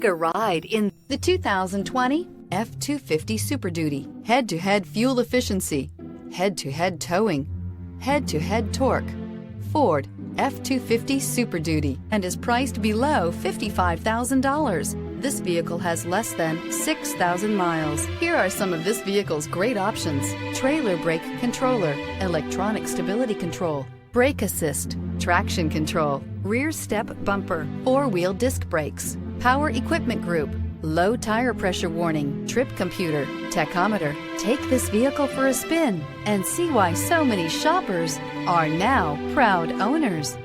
A ride in the 2020 F-250 Super Duty. Head-to-head fuel efficiency, head-to-head towing, head-to-head torque. Ford F-250 Super Duty and is priced below $55,000. This vehicle has less than 6,000 miles. Here are some of this vehicle's great options: trailer brake controller, electronic stability control, brake assist, traction control, rear step bumper, four-wheel disc brakes, power equipment group, low tire pressure warning, trip computer, tachometer. Take this vehicle for a spin and see why so many shoppers are now proud owners.